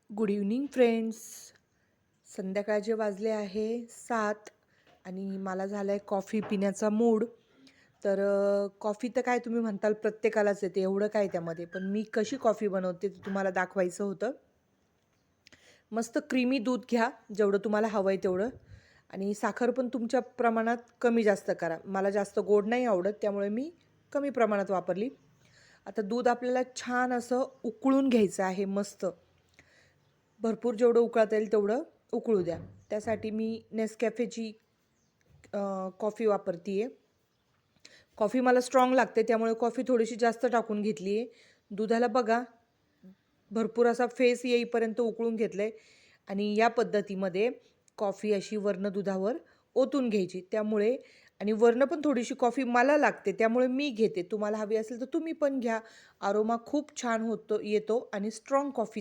Good evening friends. संध्याकाळचे वाजले आहे 7 आणि मला झाला आहे कॉफी पिण्याचा मूड. तर कॉफी तर काय तुम्ही म्हणताल प्रत्येकालाच येते, एवढं काय त्यामध्ये. पण मी कशी कॉफी बनवते ते तुम्हाला दाखवायचं होतं. मस्त क्रीमी दूध घ्या, जेवढं तुम्हाला हवं आहे तेवढं. आणि साखर पण तुमच्या प्रमाणात कमी जास्त करा. मला जास्त गोड नाही आवडत, त्यामुळे मी कमी प्रमाणात वापरली. आता दूध आपल्याला छान असं उकळून घ्यायचं आहे मस्त. भरपूर जेवढं उकळता येईल तेवढं उकळू द्या. त्यासाठी मी नेसकॅफेची कॉफी वापरते आहे. कॉफी मला स्ट्रॉंग लागते, त्यामुळे कॉफी थोडीशी जास्त टाकून घेतली आहे. दुधाला बघा, भरपूर असा फेस येईपर्यंत उकळून घेतलं आहे. आणि या पद्धतीमध्ये कॉफी अशी वरनं दुधावर ओतून घ्यायची. त्यामुळे आणि वरनं पण थोडीशी कॉफी मला लागते, त्यामुळे मी घेते. तुम्हाला हवी असेल तर तुम्ही पण घ्या. अरोमा खूप छान येतो आणि स्ट्रॉंग कॉफी